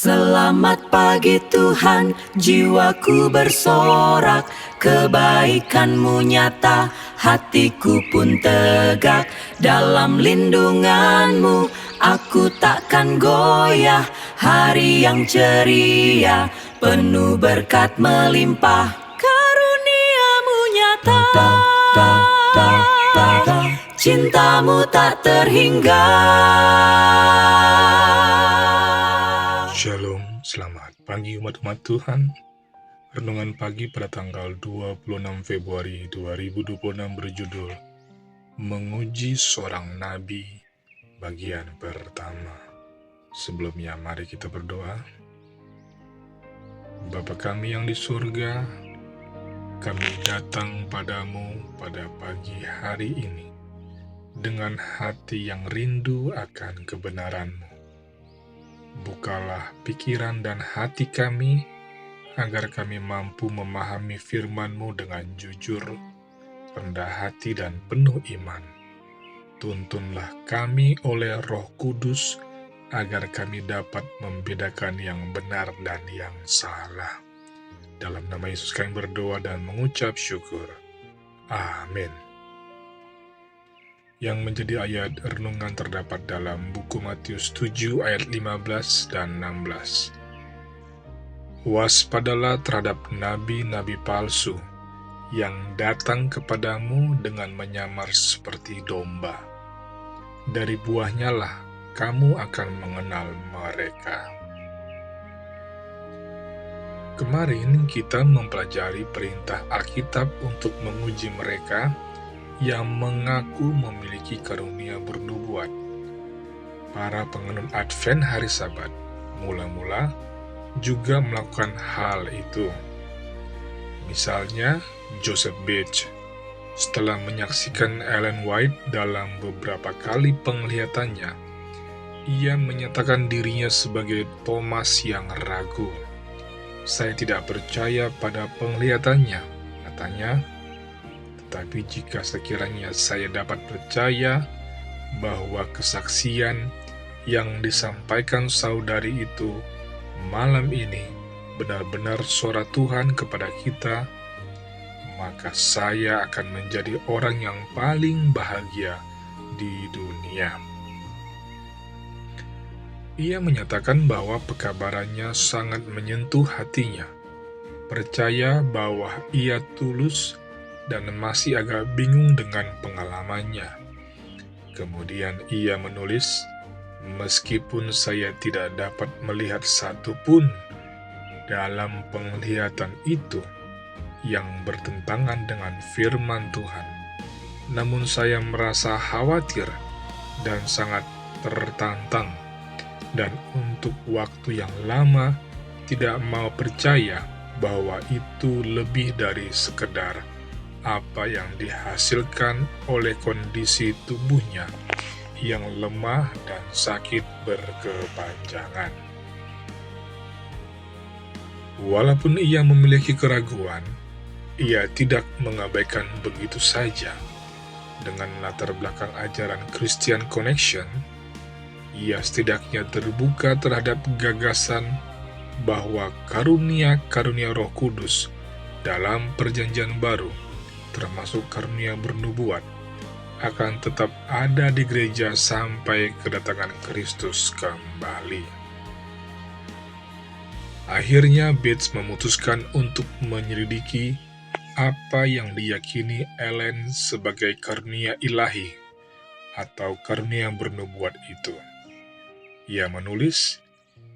Selamat pagi Tuhan, jiwaku bersorak, kebaikan-Mu nyata, hatiku pun tegak. Dalam lindungan-Mu, aku takkan goyah. Hari yang ceria, penuh berkat melimpah, karunia-Mu nyata. Cinta-Mu tak terhingga. Shalom, selamat pagi umat-umat Tuhan. Renungan pagi pada tanggal 26 Februari 2026 berjudul Menguji Seorang Nabi, bagian pertama. Sebelumnya mari kita berdoa. Bapa kami yang di surga, kami datang padamu pada pagi hari ini dengan hati yang rindu akan kebenaran-Mu. Bukalah pikiran dan hati kami, agar kami mampu memahami firman-Mu dengan jujur, rendah hati dan penuh iman. Tuntunlah kami oleh Roh Kudus, agar kami dapat membedakan yang benar dan yang salah. Dalam nama Yesus kami berdoa dan mengucap syukur. Amin. Yang menjadi ayat renungan terdapat dalam buku Matius 7 ayat 15 dan 16. Waspadalah terhadap nabi-nabi palsu yang datang kepadamu dengan menyamar seperti domba. Dari buahnya lah kamu akan mengenal mereka. Kemarin kita mempelajari perintah Alkitab untuk menguji mereka yang mengaku memiliki karunia bernubuat. Para penganut Advent hari Sabat mula-mula juga melakukan hal itu. Misalnya, Joseph Beach, setelah menyaksikan Ellen White dalam beberapa kali penglihatannya, ia menyatakan dirinya sebagai Thomas yang ragu. Saya tidak percaya pada penglihatannya, katanya. Tetapi jika sekiranya saya dapat percaya bahwa kesaksian yang disampaikan saudari itu malam ini benar-benar suara Tuhan kepada kita, maka saya akan menjadi orang yang paling bahagia di dunia. Ia menyatakan bahwa pekabarannya sangat menyentuh hatinya, percaya bahwa ia tulus dan masih agak bingung dengan pengalamannya. Kemudian ia menulis, meskipun saya tidak dapat melihat satu pun dalam penglihatan itu yang bertentangan dengan firman Tuhan, namun saya merasa khawatir dan sangat tertantang, dan untuk waktu yang lama tidak mau percaya bahwa itu lebih dari sekedar apa yang dihasilkan oleh kondisi tubuhnya yang lemah dan sakit berkepanjangan. Walaupun ia memiliki keraguan, ia tidak mengabaikan begitu saja. Dengan latar belakang ajaran Christian Connection, ia setidaknya terbuka terhadap gagasan bahwa karunia-karunia Roh Kudus dalam Perjanjian Baru, termasuk karunia bernubuat, akan tetap ada di gereja sampai kedatangan Kristus kembali. Akhirnya Bates memutuskan untuk menyelidiki apa yang diyakini Ellen sebagai karunia ilahi atau karunia bernubuat itu. Ia menulis,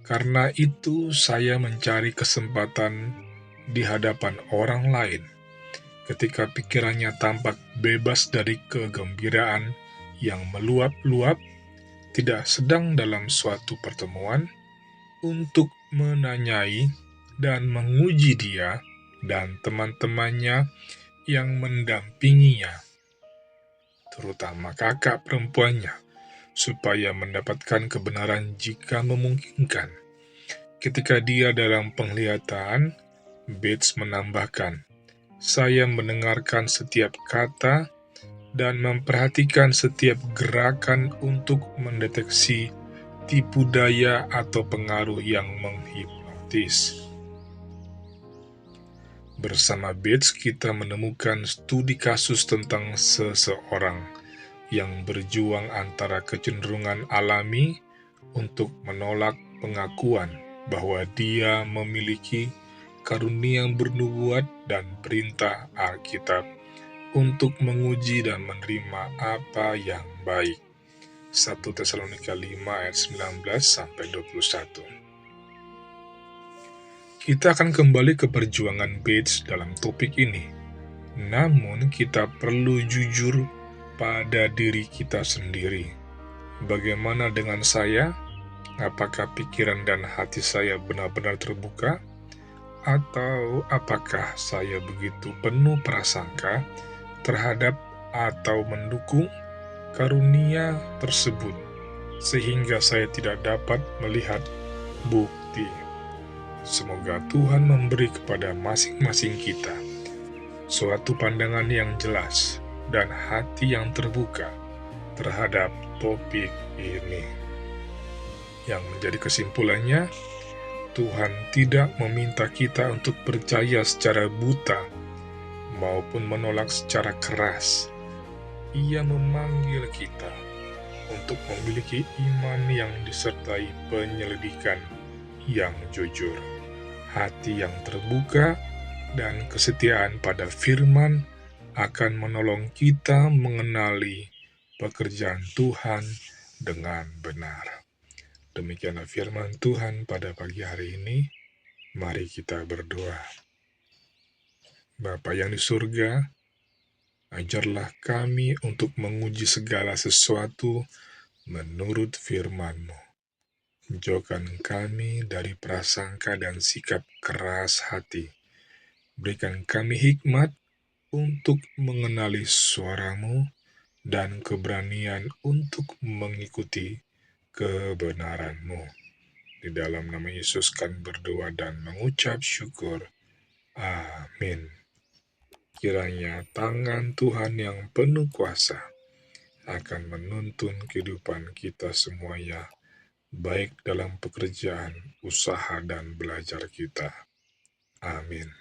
"Karena itu saya mencari kesempatan di hadapan orang lain, ketika pikirannya tampak bebas dari kegembiraan yang meluap-luap, tidak sedang dalam suatu pertemuan, untuk menanyai dan menguji dia dan teman-temannya yang mendampinginya, terutama kakak perempuannya, supaya mendapatkan kebenaran jika memungkinkan." Ketika dia dalam penglihatan, Bates menambahkan, "Saya mendengarkan setiap kata dan memperhatikan setiap gerakan untuk mendeteksi tipu daya atau pengaruh yang menghipnotis. Bersama Bates, kita menemukan studi kasus tentang seseorang yang berjuang antara kecenderungan alami untuk menolak pengakuan bahwa dia memiliki karunia bernubuat dan perintah Alkitab untuk menguji dan menerima apa yang baik. 1 Tesalonika 5 ayat 19-21. Kita akan kembali ke perjuangan Bates dalam topik ini. Namun kita perlu jujur pada diri kita sendiri. Bagaimana dengan saya? Apakah pikiran dan hati saya benar-benar terbuka? Atau apakah saya begitu penuh prasangka terhadap atau mendukung karunia tersebut, sehingga saya tidak dapat melihat bukti? Semoga Tuhan memberi kepada masing-masing kita suatu pandangan yang jelas dan hati yang terbuka terhadap topik ini. Yang menjadi kesimpulannya, Tuhan tidak meminta kita untuk percaya secara buta maupun menolak secara keras. Ia memanggil kita untuk memiliki iman yang disertai penyelidikan yang jujur, hati yang terbuka, dan kesetiaan pada firman akan menolong kita mengenali pekerjaan Tuhan dengan benar. Demikianlah firman Tuhan pada pagi hari ini. Mari kita berdoa. Bapa yang di surga, ajarlah kami untuk menguji segala sesuatu menurut firman-Mu. Jauhkan kami dari prasangka dan sikap keras hati. Berikan kami hikmat untuk mengenali suara-Mu dan keberanian untuk mengikuti kebenaran-Mu. Di dalam nama Yesus kami berdoa dan mengucap syukur. Amin. Kiranya tangan Tuhan yang penuh kuasa akan menuntun kehidupan kita semuanya, baik dalam pekerjaan, usaha, dan belajar kita. Amin.